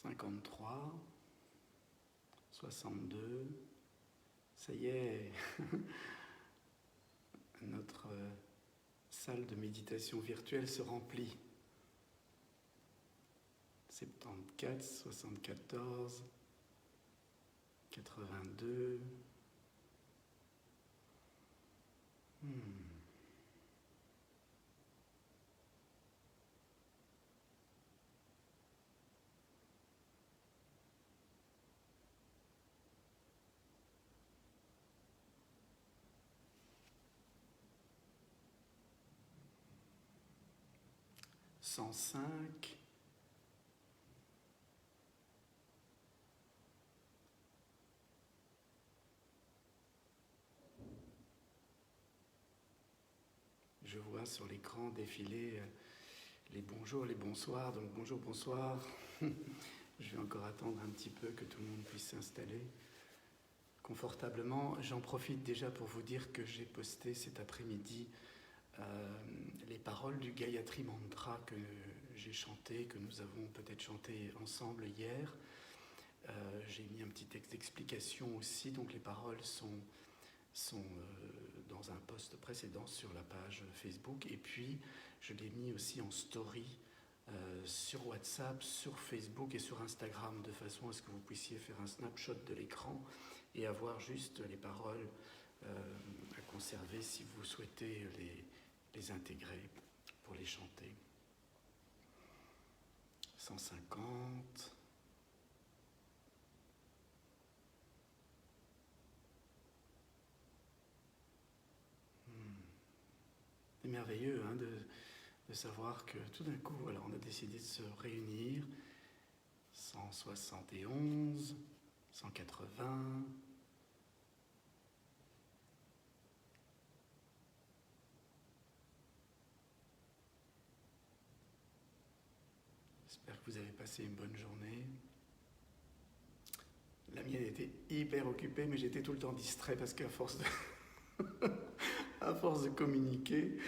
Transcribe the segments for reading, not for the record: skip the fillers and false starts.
53, 62, ça y est, notre salle de méditation virtuelle se remplit. 74, 74, 82. 105. Je vois sur l'écran défiler les bonjours, les bonsoirs. Donc bonjour, bonsoir. Je vais encore attendre un petit peu que tout le monde puisse s'installer confortablement. J'en profite déjà pour vous dire que j'ai posté cet après-midi les paroles du Gayatri Mantra que j'ai chanté, que nous avons peut-être chanté ensemble hier. J'ai mis un petit texte d'explication aussi, donc les paroles sont dans un post précédent sur la page Facebook, et puis je l'ai mis aussi en story sur WhatsApp, sur Facebook et sur Instagram, de façon à ce que vous puissiez faire un snapshot de l'écran et avoir juste les paroles à conserver si vous souhaitez les intégrer pour les chanter. 150. C'est merveilleux hein, de savoir que tout d'un coup, alors on a décidé de se réunir. 171, 180. J'espère que vous avez passé une bonne journée. La mienne était hyper occupée, mais j'étais tout le temps distrait parce qu'à force de communiquer,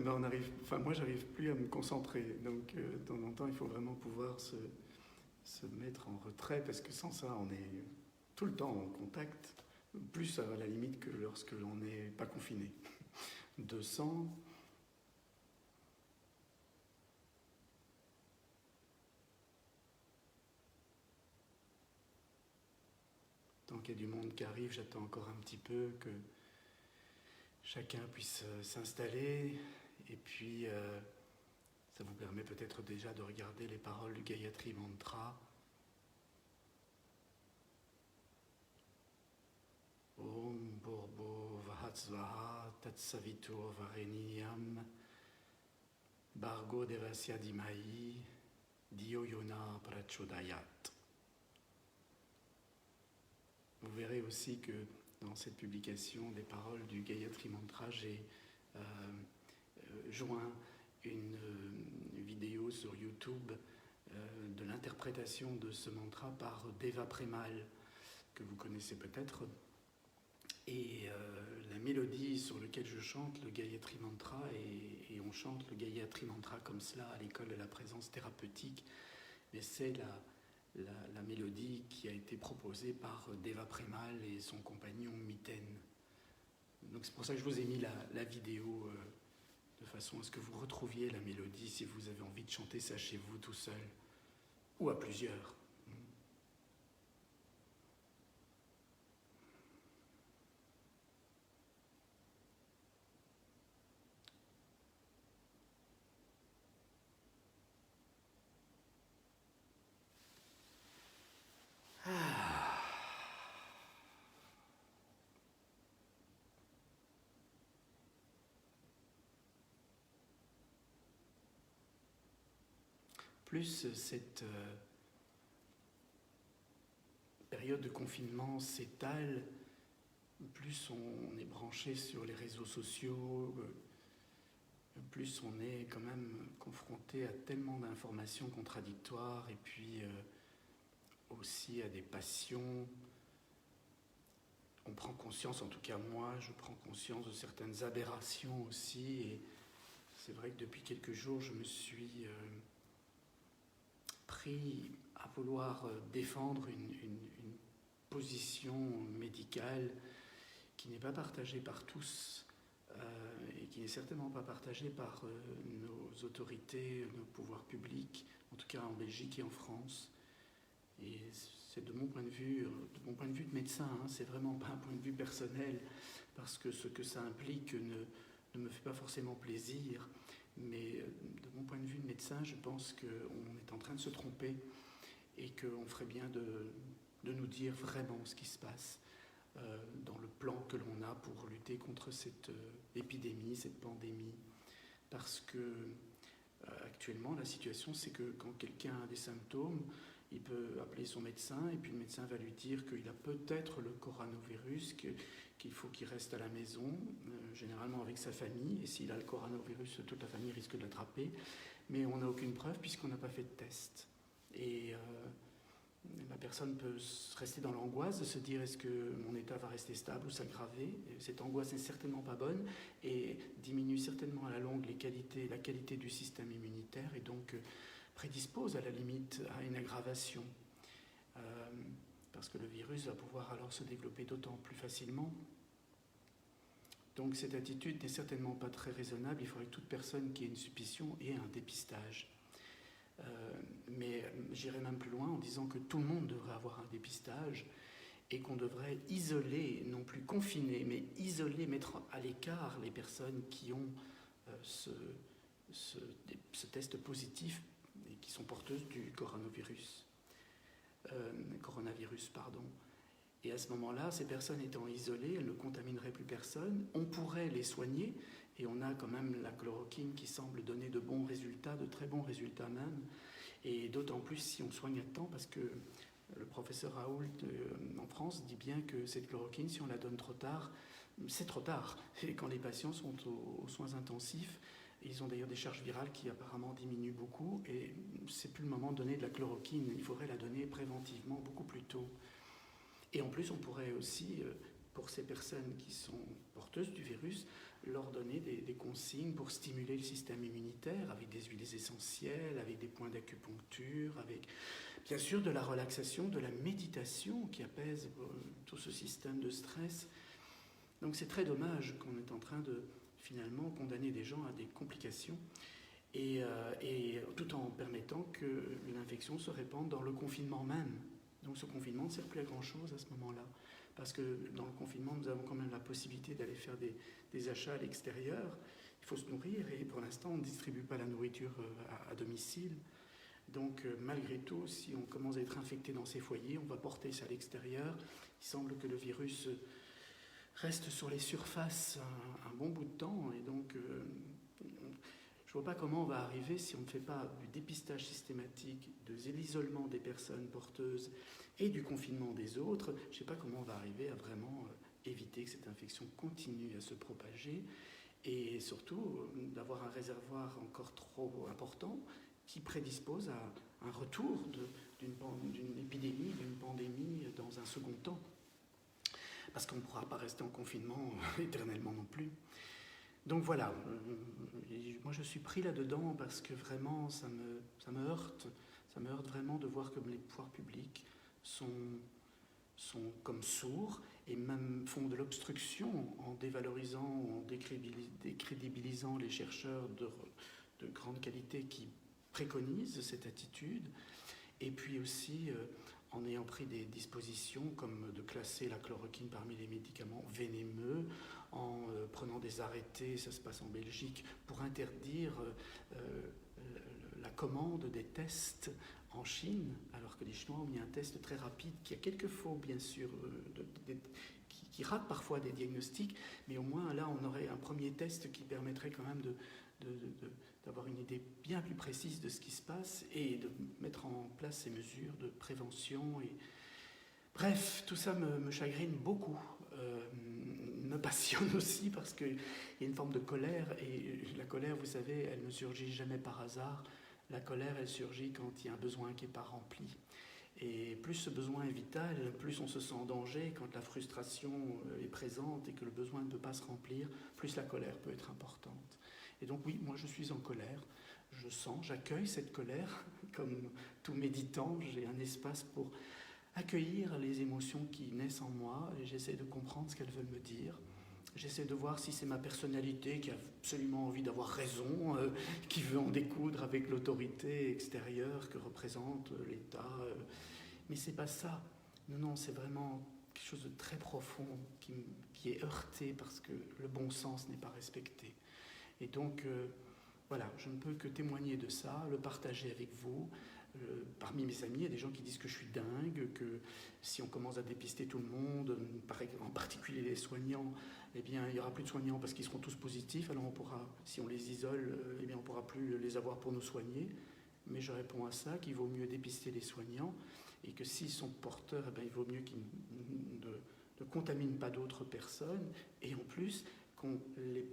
moi j'arrive plus à me concentrer. Donc de temps en temps, il faut vraiment pouvoir se mettre en retrait parce que sans ça, on est tout le temps en contact, plus à la limite que lorsque l'on n'est pas confiné. 200. Tant qu'il y a du monde qui arrive, j'attends encore un petit peu que chacun puisse s'installer, et puis ça vous permet peut-être déjà de regarder les paroles du Gayatri Mantra. Om Bhurbo Vahatsvaha Tatsavitur Vareniyam Bhargo Devasya Dhimahi Dhiyo Yona Prachodayat. Vous verrez aussi que dans cette publication des paroles du Gayatri Mantra, j'ai joint une vidéo sur YouTube de l'interprétation de ce mantra par Deva Premal, que vous connaissez peut-être. Et la mélodie sur laquelle je chante le Gayatri Mantra, et on chante le Gayatri Mantra comme cela à l'école de la présence thérapeutique, mais c'est la mélodie qui a été proposée par Deva Premal et son compagnon Miten. Donc c'est pour ça que je vous ai mis la vidéo de façon à ce que vous retrouviez la mélodie si vous avez envie de chanter ça chez vous tout seul ou à plusieurs. Plus cette période de confinement s'étale, plus on est branché sur les réseaux sociaux, plus on est quand même confronté à tellement d'informations contradictoires, et puis aussi à des passions. On prend conscience, en tout cas moi, je prends conscience de certaines aberrations aussi, et c'est vrai que depuis quelques jours, je me suis pris à vouloir défendre une position médicale qui n'est pas partagée par tous et qui n'est certainement pas partagée par nos autorités, nos pouvoirs publics, en tout cas en Belgique et en France. Et c'est de mon point de vue de médecin, hein, c'est vraiment pas un point de vue personnel, parce que ce que ça implique ne me fait pas forcément plaisir, mais de mon point de vue de médecin, je pense qu'on est en train de se tromper et qu'on ferait bien de nous dire vraiment ce qui se passe dans le plan que l'on a pour lutter contre cette épidémie, cette pandémie. Parce que actuellement, la situation, c'est que quand quelqu'un a des symptômes, il peut appeler son médecin et puis le médecin va lui dire qu'il a peut-être le coronavirus, qu'il faut qu'il reste à la maison, généralement avec sa famille, et s'il a le coronavirus, toute la famille risque de l'attraper, mais on n'a aucune preuve puisqu'on n'a pas fait de test. Et la personne peut rester dans l'angoisse de se dire est-ce que mon état va rester stable ou s'aggraver. Cette angoisse n'est certainement pas bonne et diminue certainement à la longue la qualité du système immunitaire et donc prédispose à la limite à une aggravation. Parce que le virus va pouvoir alors se développer d'autant plus facilement. Donc cette attitude n'est certainement pas très raisonnable. Il faudrait que toute personne qui ait une suspicion ait un dépistage. Mais j'irai même plus loin en disant que tout le monde devrait avoir un dépistage et qu'on devrait isoler, non plus confiner, mais isoler, mettre à l'écart les personnes qui ont ce test positif et qui sont porteuses du coronavirus. Et à ce moment-là, ces personnes étant isolées, elles ne contamineraient plus personne. On pourrait les soigner, et on a quand même la chloroquine qui semble donner de bons résultats, de très bons résultats même, et d'autant plus si on soigne à temps, parce que le professeur Raoult en France dit bien que cette chloroquine, si on la donne trop tard, c'est trop tard. Et quand les patients sont aux soins intensifs, ils ont d'ailleurs des charges virales qui apparemment diminuent beaucoup, et c'est plus le moment de donner de la chloroquine, il faudrait la donner préventivement beaucoup plus tôt. Et en plus, on pourrait aussi, pour ces personnes qui sont porteuses du virus, leur donner des consignes pour stimuler le système immunitaire avec des huiles essentielles, avec des points d'acupuncture, avec bien sûr de la relaxation, de la méditation qui apaise tout ce système de stress. Donc c'est très dommage qu'on est en train de finalement condamner des gens à des complications et tout en permettant que l'infection se répande dans le confinement même. Donc ce confinement ne sert plus à grand-chose à ce moment-là. Parce que dans le confinement, nous avons quand même la possibilité d'aller faire des achats à l'extérieur. Il faut se nourrir et pour l'instant, on ne distribue pas la nourriture à domicile. Donc malgré tout, si on commence à être infecté dans ces foyers, on va porter ça à l'extérieur. Il semble que le virus reste sur les surfaces un bon bout de temps. Et donc je ne vois pas comment on va arriver si on ne fait pas du dépistage systématique, de l'isolement des personnes porteuses et du confinement des autres. Je ne sais pas comment on va arriver à vraiment éviter que cette infection continue à se propager et surtout d'avoir un réservoir encore trop important qui prédispose à un retour d'une épidémie, d'une pandémie dans un second temps. Parce qu'on ne pourra pas rester en confinement éternellement non plus. Donc voilà, moi je suis pris là-dedans parce que vraiment ça me heurte vraiment de voir comme les pouvoirs publics sont comme sourds et même font de l'obstruction en dévalorisant, en décrédibilisant les chercheurs de grande qualité qui préconisent cette attitude et puis aussi en ayant pris des dispositions comme de classer la chloroquine parmi les médicaments vénémeux, en prenant des arrêtés, ça se passe en Belgique, pour interdire la commande des tests en Chine, alors que les Chinois ont mis un test très rapide qui a quelques faux, bien sûr, qui rate parfois des diagnostics, mais au moins là on aurait un premier test qui permettrait quand même d'avoir une idée bien plus précise de ce qui se passe et de mettre en place ces mesures de prévention. Bref, tout ça me chagrine beaucoup, me passionne aussi parce qu'il y a une forme de colère et la colère, vous savez, elle ne surgit jamais par hasard. La colère, elle surgit quand il y a un besoin qui n'est pas rempli. Et plus ce besoin est vital, plus on se sent en danger. Quand la frustration est présente et que le besoin ne peut pas se remplir, plus la colère peut être importante. Et donc oui, moi je suis en colère, j'accueille cette colère Comme tout méditant, j'ai un espace pour accueillir les émotions qui naissent en moi et j'essaie de comprendre ce qu'elles veulent me dire. J'essaie de voir si c'est ma personnalité qui a absolument envie d'avoir raison, qui veut en découdre avec l'autorité extérieure que représente l'État. Mais c'est pas ça. Non, c'est vraiment quelque chose de très profond qui est heurté parce que le bon sens n'est pas respecté. Et donc, voilà, je ne peux que témoigner de ça, le partager avec vous. Parmi mes amis, il y a des gens qui disent que je suis dingue, que si on commence à dépister tout le monde, en particulier les soignants, eh bien, il n'y aura plus de soignants parce qu'ils seront tous positifs. Alors on pourra, si on les isole, eh bien, on ne pourra plus les avoir pour nous soigner. Mais je réponds à ça, qu'il vaut mieux dépister les soignants et que s'ils sont porteurs, eh bien, il vaut mieux qu'ils ne contaminent pas d'autres personnes. Et en plus, qu'on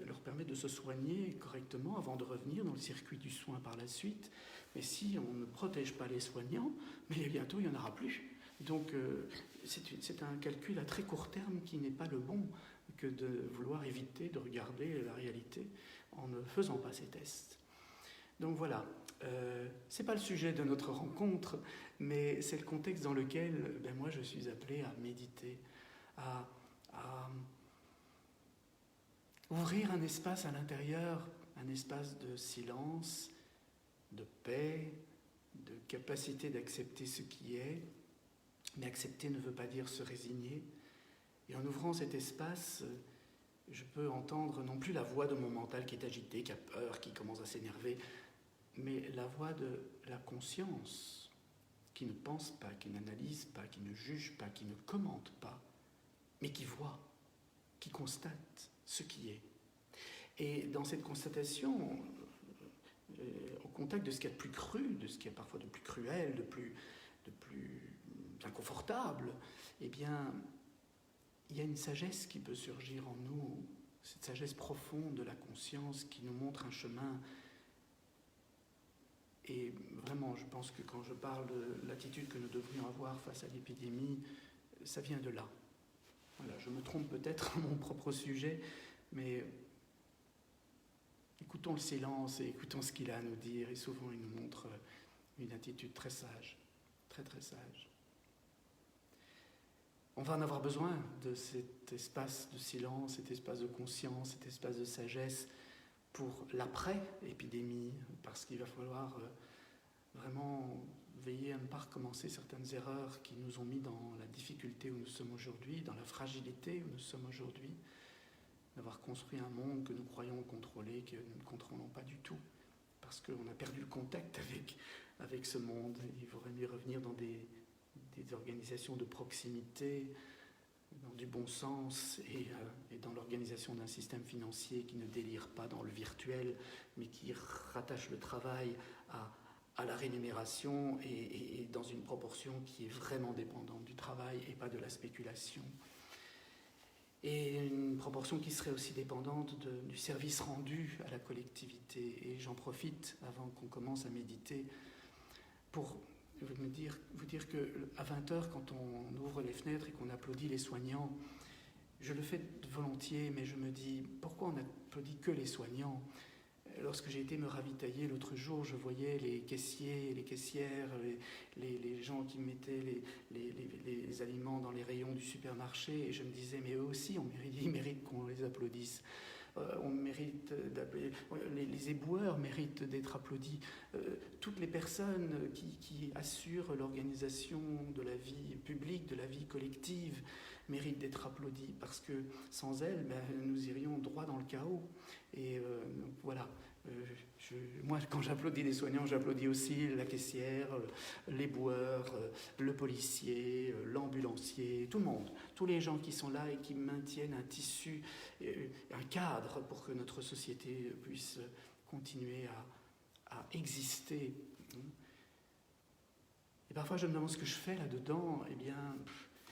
leur permet de se soigner correctement avant de revenir dans le circuit du soin par la suite. Mais si on ne protège pas les soignants, mais bientôt il n'y en aura plus. Donc c'est un calcul à très court terme qui n'est pas le bon que de vouloir éviter de regarder la réalité en ne faisant pas ces tests. Donc voilà, ce n'est pas le sujet de notre rencontre, mais c'est le contexte dans lequel moi je suis appelé à méditer, à ouvrir un espace à l'intérieur, un espace de silence, de paix, de capacité d'accepter ce qui est. Mais accepter ne veut pas dire se résigner. Et en ouvrant cet espace, je peux entendre non plus la voix de mon mental qui est agité, qui a peur, qui commence à s'énerver, mais la voix de la conscience, qui ne pense pas, qui n'analyse pas, qui ne juge pas, qui ne commente pas, mais qui voit, qui constate ce qui est. Et dans cette constatation, au contact de ce qu'il y a de plus cru, de ce qu'il y a parfois de plus cruel, de plus inconfortable, eh bien, il y a une sagesse qui peut surgir en nous, cette sagesse profonde de la conscience qui nous montre un chemin. Et vraiment, je pense que quand je parle de l'attitude que nous devrions avoir face à l'épidémie, ça vient de là. Voilà, je me trompe peut-être à mon propre sujet, mais écoutons le silence et écoutons ce qu'il a à nous dire. Et souvent, il nous montre une attitude très sage, très très sage. On va en avoir besoin de cet espace de silence, cet espace de conscience, cet espace de sagesse pour l'après-épidémie, parce qu'il va falloir vraiment veiller à ne pas recommencer certaines erreurs qui nous ont mis dans la difficulté où nous sommes aujourd'hui, dans la fragilité où nous sommes aujourd'hui, d'avoir construit un monde que nous croyons contrôler, que nous ne contrôlons pas du tout, parce qu'on a perdu le contact avec ce monde. Il faudrait mieux revenir dans des organisations de proximité, dans du bon sens et dans l'organisation d'un système financier qui ne délire pas dans le virtuel, mais qui rattache le travail à la rémunération et dans une proportion qui est vraiment dépendante du travail et pas de la spéculation. Et une proportion qui serait aussi dépendante du service rendu à la collectivité. Et j'en profite, avant qu'on commence à méditer, pour vous dire qu'à 20h, quand on ouvre les fenêtres et qu'on applaudit les soignants, je le fais volontiers, mais je me dis, pourquoi on n'applaudit que les soignants ? Lorsque j'ai été me ravitailler l'autre jour, je voyais les caissiers, les caissières, les gens qui mettaient les aliments dans les rayons du supermarché, et je me disais, mais eux aussi, ils méritent qu'on les applaudisse. On mérite les éboueurs méritent d'être applaudis. Toutes les personnes qui assurent l'organisation de la vie publique, de la vie collective, méritent d'être applaudies, parce que sans elles, nous irions droit dans le chaos. Et voilà. Moi, quand j'applaudis les soignants, j'applaudis aussi la caissière, l'éboueur, le policier, l'ambulancier, tout le monde. Tous les gens qui sont là et qui maintiennent un tissu, un cadre pour que notre société puisse continuer à exister. Et parfois, je me demande ce que je fais là-dedans. Eh bien,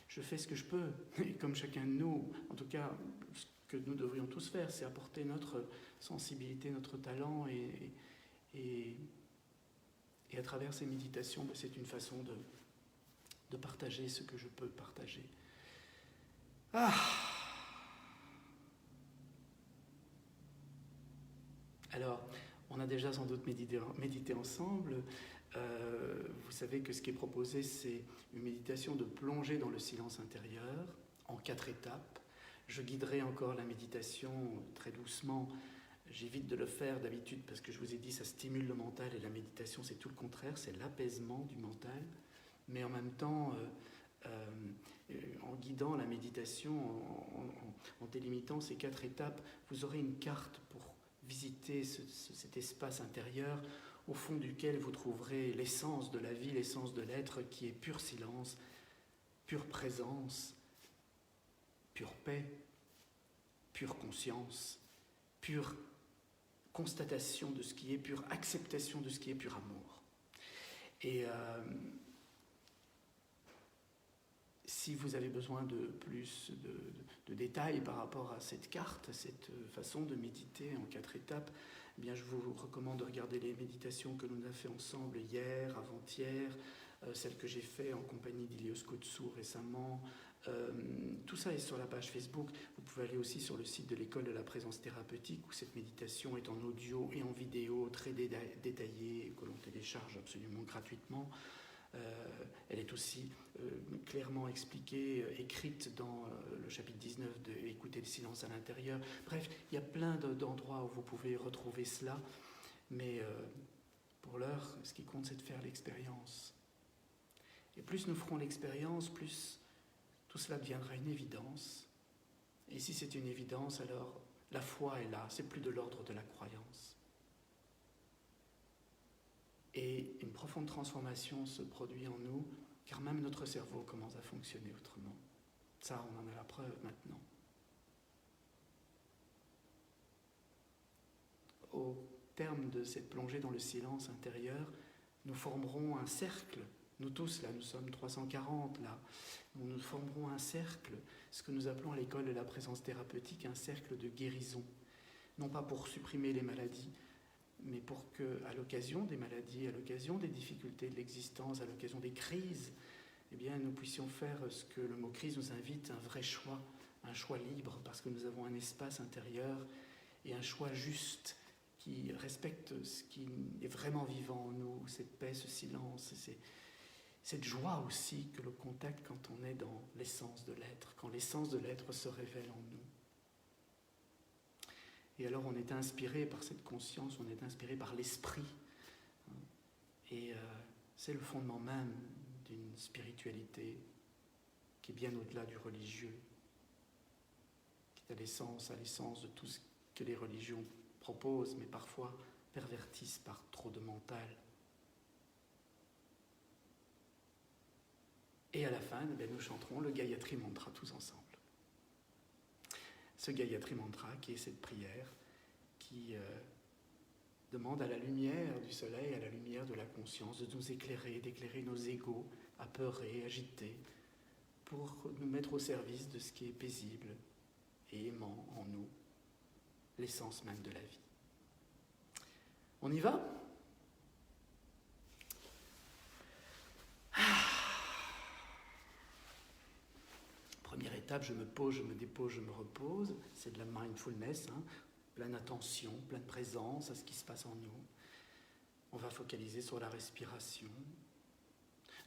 je fais ce que je peux. Et comme chacun de nous, en tout cas, ce que nous devrions tous faire, c'est apporter notre sensibilité, notre talent, et à travers ces méditations, c'est une façon de partager ce que je peux partager. Alors, on a déjà sans doute médité ensemble. Vous savez que ce qui est proposé, c'est une méditation de plongée dans le silence intérieur en 4 étapes. Je guiderai encore la méditation très doucement. J'évite de le faire d'habitude parce que je vous ai dit ça stimule le mental et la méditation c'est tout le contraire, c'est l'apaisement du mental. Mais en même temps, en guidant la méditation, en délimitant ces 4 étapes, vous aurez une carte pour visiter cet espace intérieur au fond duquel vous trouverez l'essence de la vie, l'essence de l'être qui est pur silence, pure présence, pure paix, pure conscience, pure constatation de ce qui est, pure acceptation de ce qui est, pur amour. Et si vous avez besoin de plus de détails par rapport à cette carte, à cette façon de méditer en 4 étapes, eh bien je vous recommande de regarder les méditations que nous avons fait ensemble hier, avant-hier, celles que j'ai fait en compagnie d'Ilios Kotsou récemment. Tout ça est sur la page Facebook. Vous pouvez aller aussi sur le site de l'école de la présence thérapeutique où cette méditation est en audio et en vidéo très détaillée que l'on télécharge absolument gratuitement. Elle est aussi clairement expliquée, écrite dans le chapitre 19 de « Écouter le silence à l'intérieur ». Bref, il y a plein d'endroits où vous pouvez retrouver cela, mais pour l'heure, ce qui compte, c'est de faire l'expérience. Et plus nous ferons l'expérience, plus tout cela deviendra une évidence. Et si c'est une évidence, alors la foi est là, c'est plus de l'ordre de la croyance. Et une profonde transformation se produit en nous, car même notre cerveau commence à fonctionner autrement. Ça, on en a la preuve maintenant. Au terme de cette plongée dans le silence intérieur, nous formerons un cercle. Nous tous, là, nous sommes 340, là. Nous formerons un cercle, ce que nous appelons à l'école de la présence thérapeutique, un cercle de guérison. Non pas pour supprimer les maladies, mais pour qu'à l'occasion des maladies, à l'occasion des difficultés de l'existence, à l'occasion des crises, eh bien, nous puissions faire ce que le mot crise nous invite, un vrai choix, un choix libre, parce que nous avons un espace intérieur et un choix juste qui respecte ce qui est vraiment vivant en nous, cette paix, ce silence, cette joie aussi que le contact quand on est dans l'essence de l'être, quand l'essence de l'être se révèle en nous. Et alors on est inspiré par cette conscience, on est inspiré par l'esprit. Et c'est le fondement même d'une spiritualité qui est bien au-delà du religieux, qui est à l'essence de tout ce que les religions proposent, mais parfois pervertissent par trop de mental. Et à la fin, nous chanterons le Gayatri Mantra tous ensemble. Ce Gayatri Mantra qui est cette prière qui demande à la lumière du soleil, à la lumière de la conscience, de nous éclairer, d'éclairer nos égos apeurés, agités, pour nous mettre au service de ce qui est paisible et aimant en nous, l'essence même de la vie. On y va ? Première étape, je me pose, je me dépose, je me repose. C'est de la mindfulness, pleine attention, pleine présence à ce qui se passe en nous. On va focaliser sur la respiration.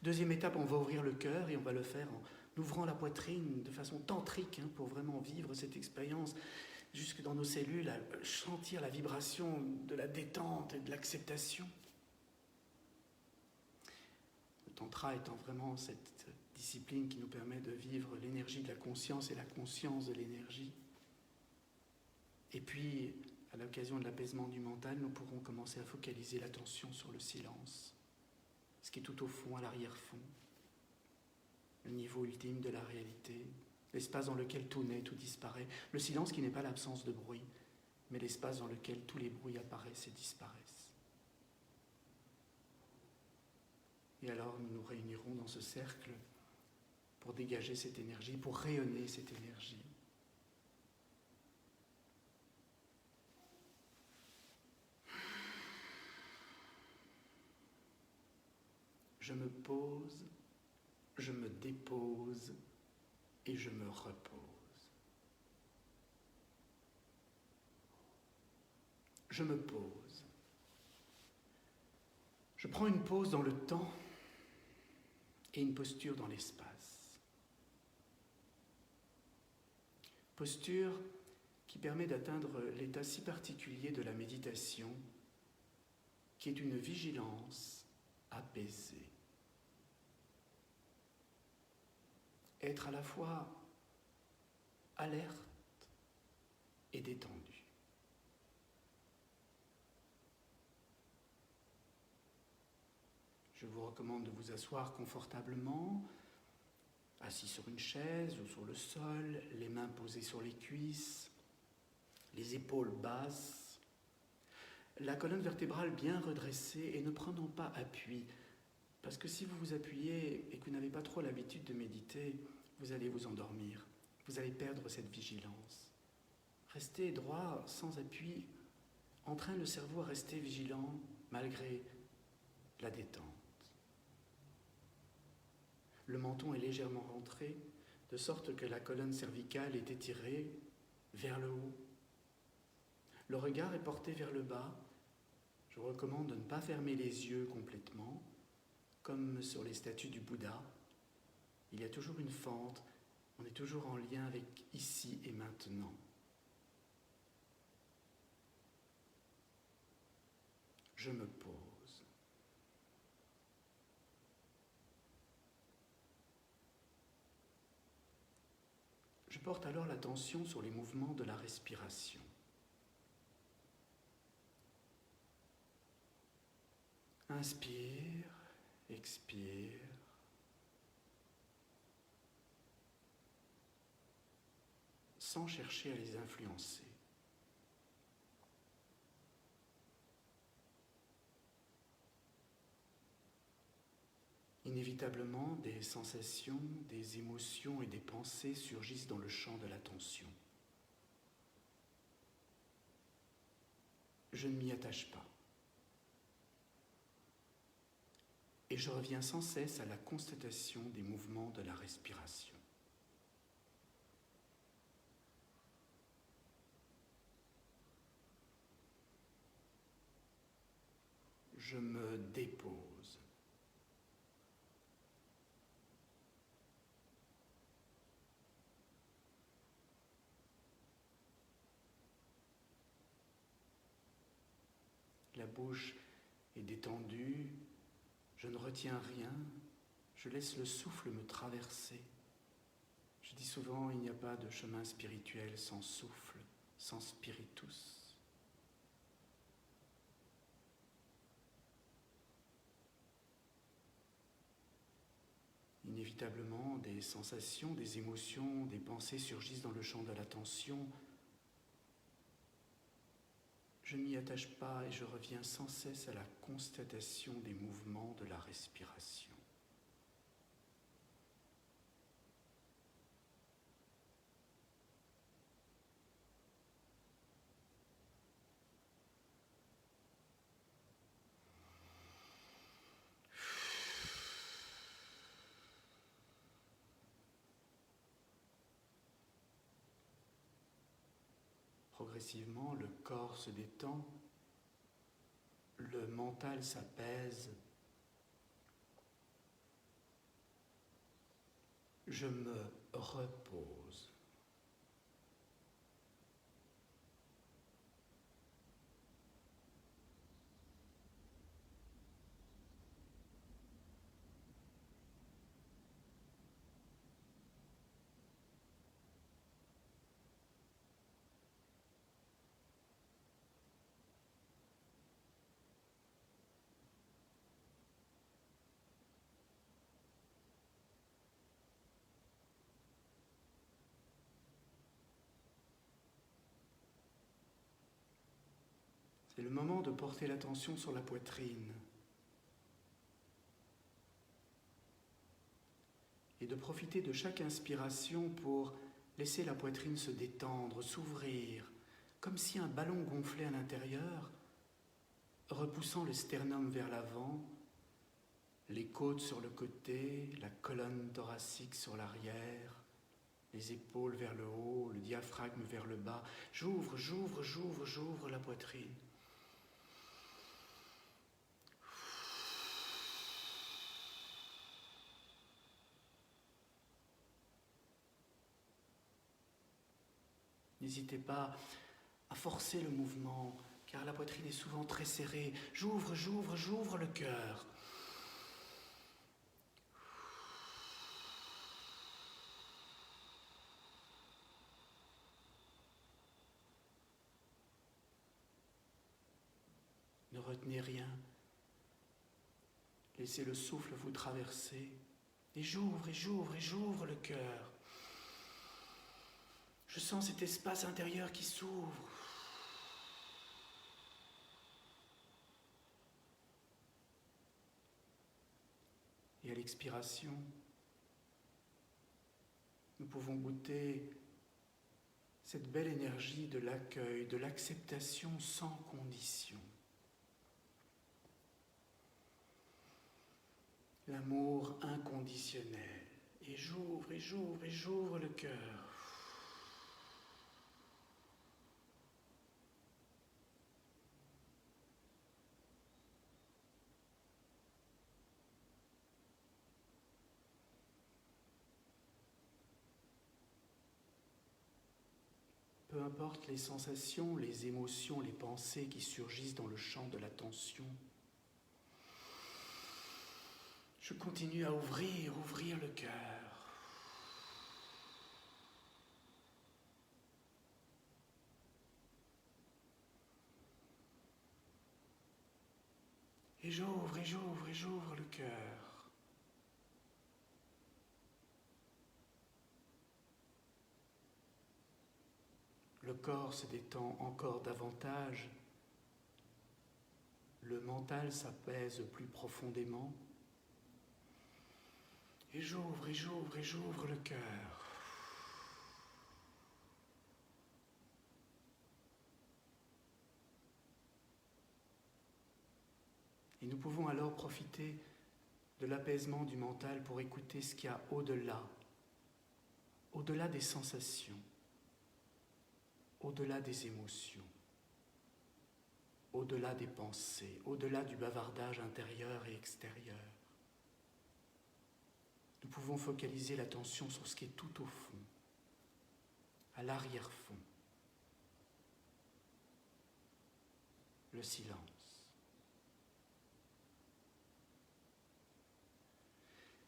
Deuxième étape, on va ouvrir le cœur et on va le faire en ouvrant la poitrine de façon tantrique pour vraiment vivre cette expérience jusque dans nos cellules, à sentir la vibration de la détente et de l'acceptation. Le tantra étant vraiment cette discipline qui nous permet de vivre l'énergie de la conscience et la conscience de l'énergie. Et puis, à l'occasion de l'apaisement du mental, nous pourrons commencer à focaliser l'attention sur le silence, ce qui est tout au fond, à l'arrière-fond, le niveau ultime de la réalité, l'espace dans lequel tout naît, tout disparaît, le silence qui n'est pas l'absence de bruit, mais l'espace dans lequel tous les bruits apparaissent et disparaissent. Et alors, nous nous réunirons dans ce cercle pour dégager cette énergie, pour rayonner cette énergie. Je me pose, je me dépose et je me repose. Je me pose. Je prends une pause dans le temps et une posture dans l'espace. Posture qui permet d'atteindre l'état si particulier de la méditation, qui est une vigilance apaisée. Être à la fois alerte et détendu. Je vous recommande de vous asseoir confortablement, assis sur une chaise ou sur le sol, les mains posées sur les cuisses, les épaules basses, la colonne vertébrale bien redressée et ne prenant pas appui. Parce que si vous vous appuyez et que vous n'avez pas trop l'habitude de méditer, vous allez vous endormir. Vous allez perdre cette vigilance. Restez droit, sans appui, entraîne le cerveau à rester vigilant malgré la détente. Le menton est légèrement rentré, de sorte que la colonne cervicale est étirée vers le haut. Le regard est porté vers le bas. Je vous recommande de ne pas fermer les yeux complètement, comme sur les statues du Bouddha. Il y a toujours une fente, on est toujours en lien avec ici et maintenant. Je me pose. Je porte alors l'attention sur les mouvements de la respiration. Inspire, expire. Sans chercher à les influencer. Inévitablement, des sensations, des émotions et des pensées surgissent dans le champ de l'attention. Je ne m'y attache pas. Et je reviens sans cesse à la constatation des mouvements de la respiration. Je me dépose. La bouche est détendue, je ne retiens rien, je laisse le souffle me traverser. Je dis souvent, il n'y a pas de chemin spirituel sans souffle, sans spiritus. Inévitablement, des sensations, des émotions, des pensées surgissent dans le champ de l'attention. Je ne m'y attache pas et je reviens sans cesse à la constatation des mouvements de la respiration. Progressivement, le corps se détend, le mental s'apaise. Je me repose. C'est le moment de porter l'attention sur la poitrine et de profiter de chaque inspiration pour laisser la poitrine se détendre, s'ouvrir, comme si un ballon gonflait à l'intérieur, repoussant le sternum vers l'avant, les côtes sur le côté, la colonne thoracique sur l'arrière, les épaules vers le haut, le diaphragme vers le bas. J'ouvre la poitrine. N'hésitez pas à forcer le mouvement, car la poitrine est souvent très serrée. J'ouvre, j'ouvre, j'ouvre le cœur. Ne retenez rien. Laissez le souffle vous traverser. Et j'ouvre, et j'ouvre, et j'ouvre le cœur. Je sens cet espace intérieur qui s'ouvre. Et à l'expiration, nous pouvons goûter cette belle énergie de l'accueil, de l'acceptation sans condition. L'amour inconditionnel. Et j'ouvre, et j'ouvre, et j'ouvre le cœur. Peu importe les sensations, les émotions, les pensées qui surgissent dans le champ de l'attention, je continue à ouvrir le cœur. Et j'ouvre, et j'ouvre, et j'ouvre le cœur. Le corps se détend encore davantage. Le mental s'apaise plus profondément. Et j'ouvre, et j'ouvre, et j'ouvre le cœur. Et nous pouvons alors profiter de l'apaisement du mental pour écouter ce qu'il y a au-delà des sensations, au-delà des émotions, au-delà des pensées, au-delà du bavardage intérieur et extérieur. Nous pouvons focaliser l'attention sur ce qui est tout au fond, à l'arrière-fond, le silence.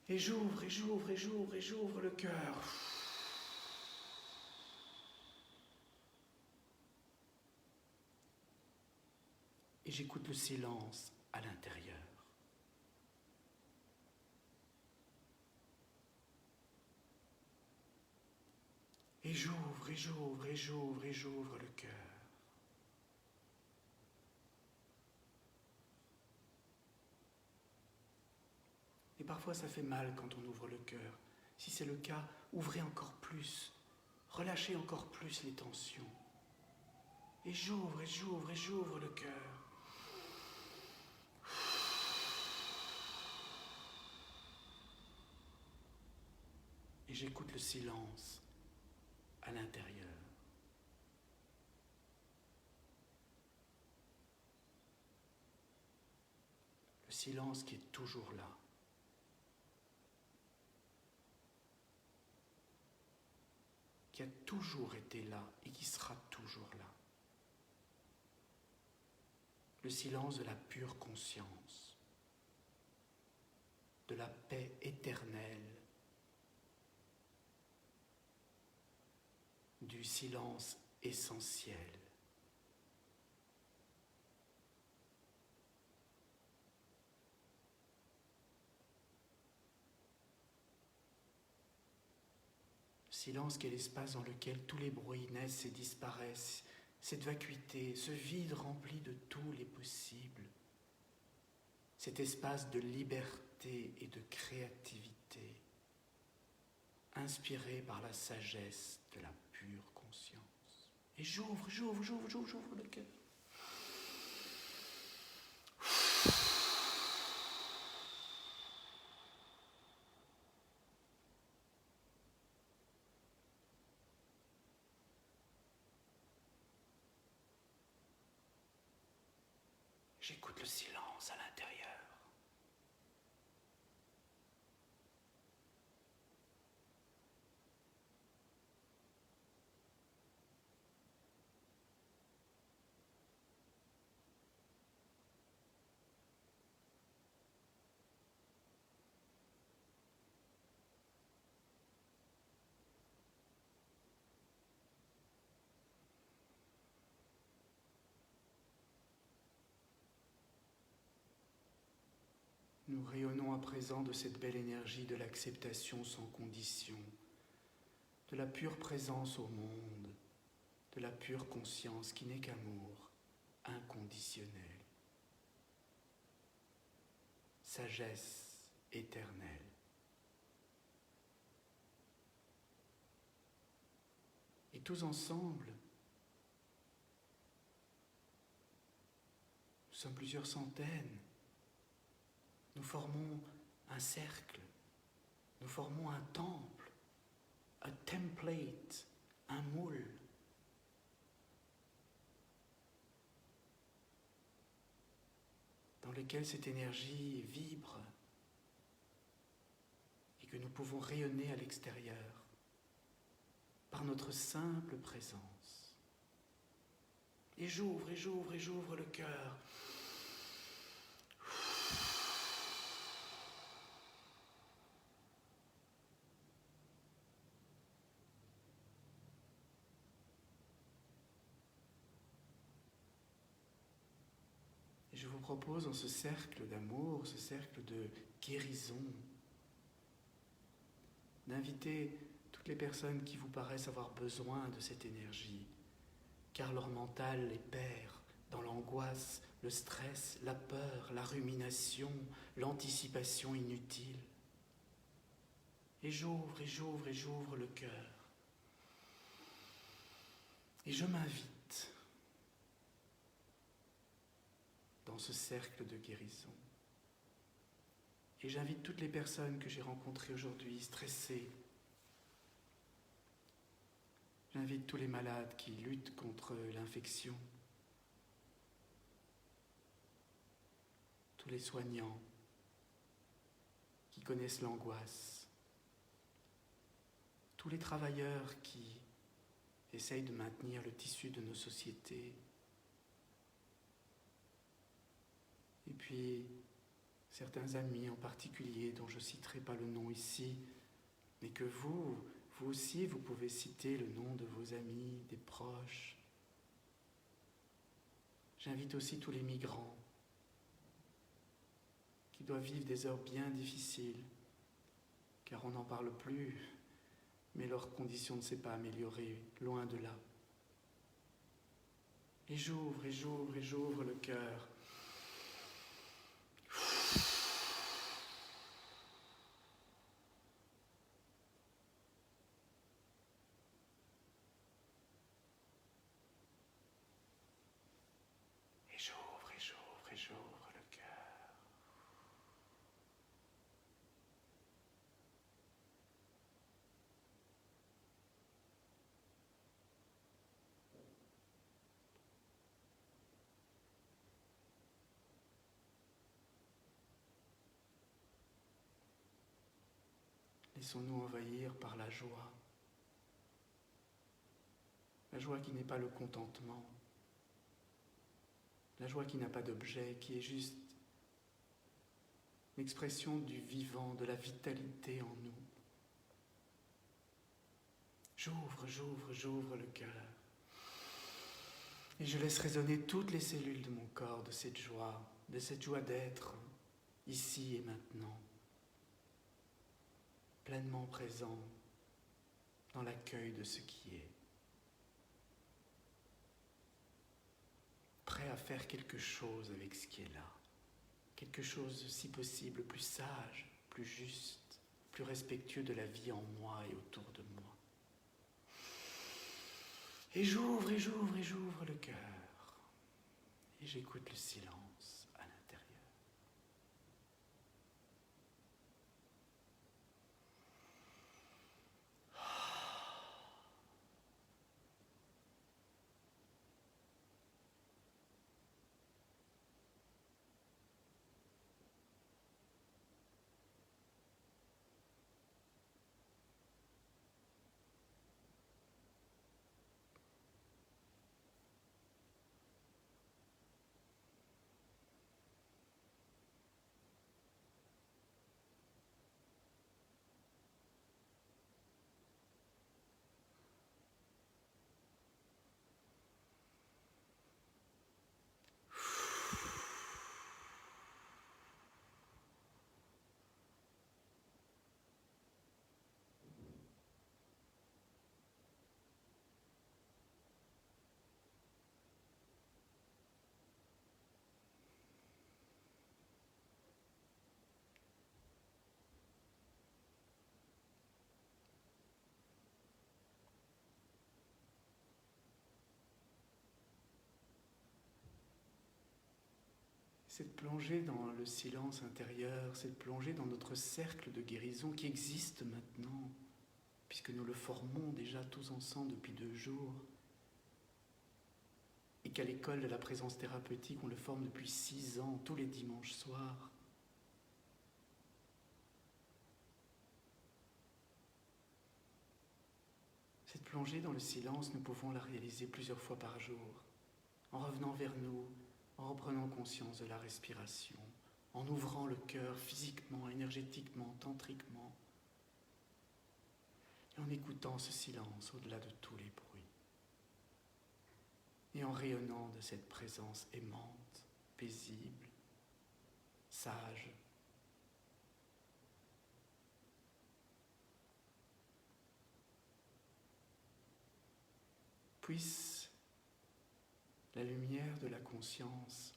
Et j'ouvre, et j'ouvre, et j'ouvre, et j'ouvre le cœur. Et j'écoute le silence à l'intérieur. Et j'ouvre, et j'ouvre, et j'ouvre, et j'ouvre le cœur. Et parfois ça fait mal quand on ouvre le cœur. Si c'est le cas, ouvrez encore plus. Relâchez encore plus les tensions. Et j'ouvre, et j'ouvre, et j'ouvre le cœur. Et j'écoute le silence à l'intérieur. Le silence qui est toujours là. Qui a toujours été là et qui sera toujours là. Le silence de la pure conscience, de la paix éternelle, du silence essentiel. Silence qui est l'espace dans lequel tous les bruits naissent et disparaissent, cette vacuité, ce vide rempli de tous les possibles, cet espace de liberté et de créativité, inspiré par la sagesse de la pure conscience. Et j'ouvre le cœur. J'écoute le silence à l'intérieur. Nous rayonnons à présent de cette belle énergie de l'acceptation sans condition, de la pure présence au monde, de la pure conscience qui n'est qu'amour inconditionnel, sagesse éternelle. Et tous ensemble, nous sommes plusieurs centaines, nous formons un cercle, nous formons un temple, un template, un moule. Dans lequel cette énergie vibre et que nous pouvons rayonner à l'extérieur par notre simple présence. Et j'ouvre le cœur. Et je vous propose dans ce cercle d'amour, ce cercle de guérison, d'inviter toutes les personnes qui vous paraissent avoir besoin de cette énergie, car leur mental les perd dans l'angoisse, le stress, la peur, la rumination, l'anticipation inutile. Et j'ouvre le cœur. Et je m'invite dans ce cercle de guérison. Et j'invite toutes les personnes que j'ai rencontrées aujourd'hui, stressées. J'invite tous les malades qui luttent contre l'infection. Tous les soignants qui connaissent l'angoisse. Tous les travailleurs qui essayent de maintenir le tissu de nos sociétés. Et puis, certains amis en particulier, dont je ne citerai pas le nom ici, mais que vous aussi, vous pouvez citer le nom de vos amis, des proches. J'invite aussi tous les migrants qui doivent vivre des heures bien difficiles, car on n'en parle plus, mais leur condition ne s'est pas améliorée, loin de là. Et j'ouvre le cœur. Et j'ouvre le cœur. Laissons-nous envahir par la joie. La joie qui n'est pas le contentement. La joie qui n'a pas d'objet, qui est juste l'expression du vivant, de la vitalité en nous. J'ouvre le cœur. Et je laisse résonner toutes les cellules de mon corps de cette joie d'être ici et maintenant, pleinement présent dans l'accueil de ce qui est. Prêt à faire quelque chose avec ce qui est là. Quelque chose, si possible, plus sage, plus juste, plus respectueux de la vie en moi et autour de moi. Et j'ouvre le cœur. Et j'écoute le silence à l'intérieur. cette plongée dans le silence intérieur, cette plongée dans notre cercle de guérison qui existe maintenant, puisque nous le formons déjà tous ensemble depuis 2 jours, et qu'à l'école de la présence thérapeutique, on le forme depuis 6 ans, tous les dimanches soirs. Cette plongée dans le silence, nous pouvons la réaliser plusieurs fois par jour, en revenant vers nous, en reprenant conscience de la respiration, en ouvrant le cœur physiquement, énergétiquement, tantriquement, et en écoutant ce silence au-delà de tous les bruits, et en rayonnant de cette présence aimante, paisible, sage. Puisse la lumière de la conscience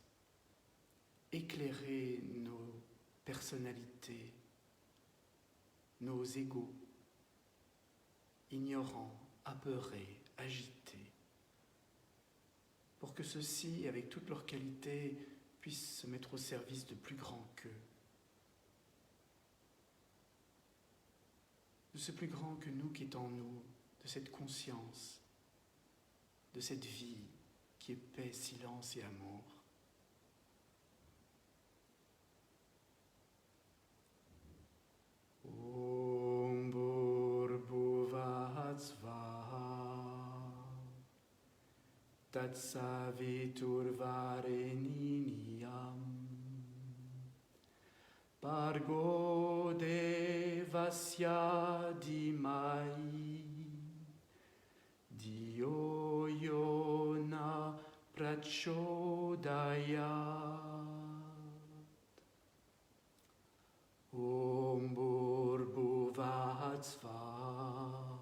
éclairer nos personnalités, nos égos, ignorants, apeurés, agités, pour que ceux-ci, avec toutes leurs qualités, puissent se mettre au service de plus grand qu'eux, de ce plus grand que nous qui est en nous, de cette conscience, de cette vie qui est paix, silence et amour. Om Bhurbuvat Svaha Tatsaviturvareniyam Bhargo Devasya Dhimai Dhiyo Yo Na Prachodayat. Om Bhurbuvat Svaha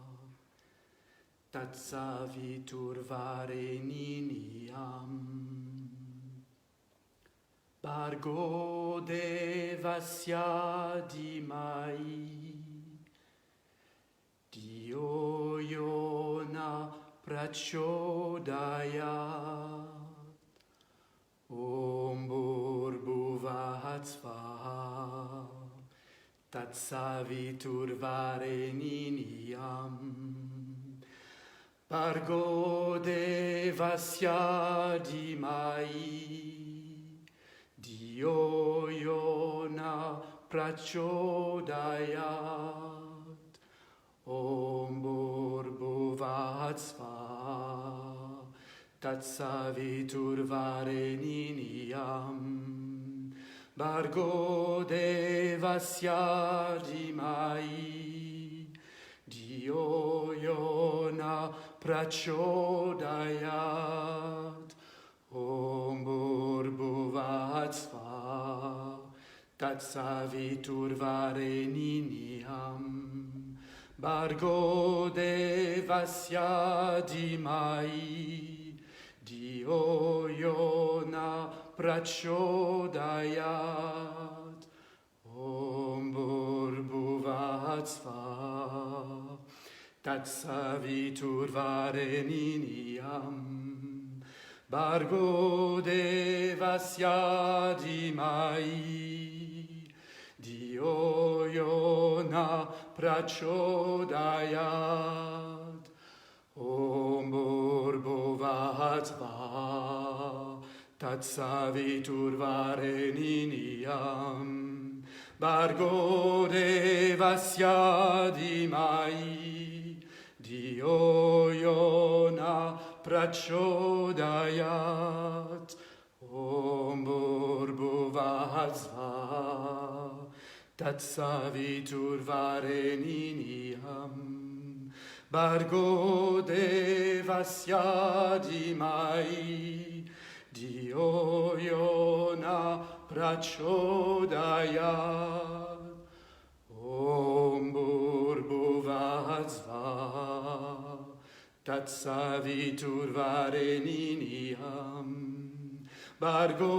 Tatsaviturvareniyam Bhargo Devasya Dhimai Dhiyo Yo Na Prachodayat. Om Bhurbuvat Svaha Tatsaviturvareniyam Bhargo Devasya Dhimai Dhiyo Yo Na Prachodayat. Om Bhurbuvat Svaha Tatsaviturvareniyam Bhargo Devasya Dhimai Dhiyo Yo Na Prachodayat. Om Bhurbuvat Svaha Tatsaviturvareniyam Bhargo Devasya Dhimai Dhiyo Yo Na Prachodayat. Om Bhurbuvat Svaha Tatsaviturvareniyam Bhargo Devasya Dhimai Dhiyo Yo Na Prachodayat. Om Bhurbuvat Svaha Tatsaviturvareniyam Bhargo Devasya Dhimai Dhiyo Yo Na Prachodayat. Om Bhurbuvat Svaha Tatsaviturvareniyam Bhargo Devasya Dhimai Dhiyo Yo Na Prachodayat. Om Bhurbuvat Svaha Tatsaviturvareniyam Bhargo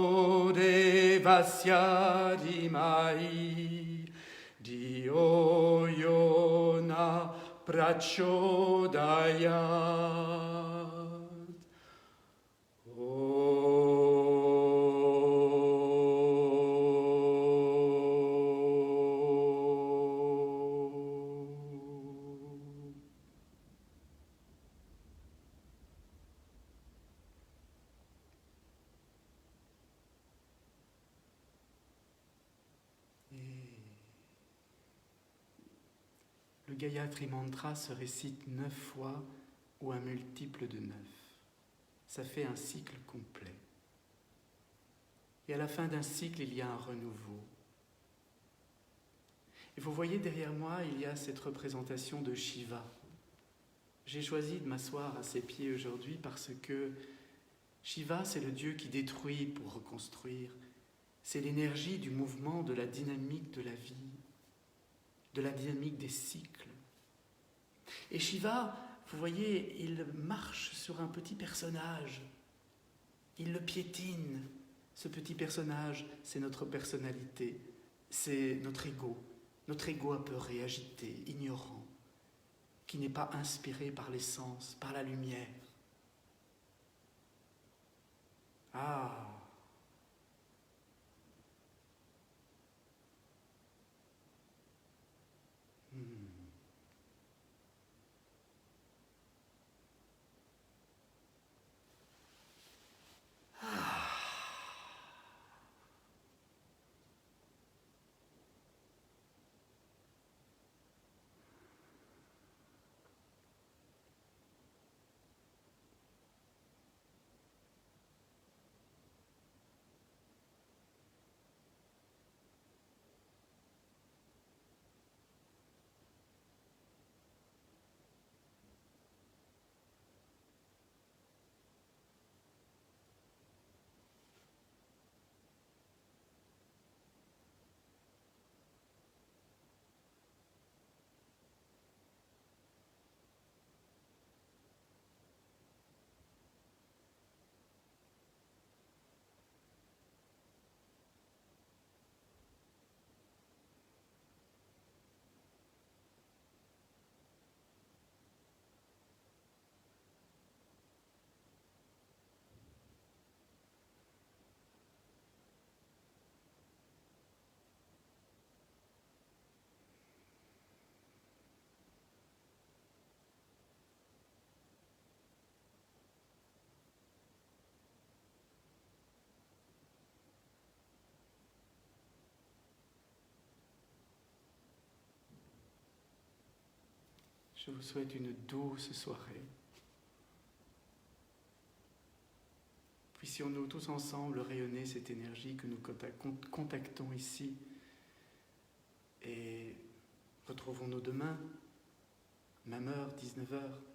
Devasya Dhimai Dhiyo Yo Na Prachodayat. Om Gayatri Mantra se récite 9 fois ou un multiple de 9. Ça fait un cycle complet. Et à la fin d'un cycle, il y a un renouveau. Et vous voyez derrière moi, il y a cette représentation de Shiva. J'ai choisi de m'asseoir à ses pieds aujourd'hui parce que Shiva, c'est le Dieu qui détruit pour reconstruire. C'est l'énergie du mouvement, de la dynamique de la vie, de la dynamique des cycles. Et Shiva, vous voyez, il marche sur un petit personnage. Il le piétine. Ce petit personnage, c'est notre personnalité, c'est notre ego apeuré, agité, ignorant, qui n'est pas inspiré par l'essence, par la lumière. Ah! Je vous souhaite une douce soirée. Puissions-nous tous ensemble rayonner cette énergie que nous contactons ici. Et retrouvons-nous demain, même heure, 19h.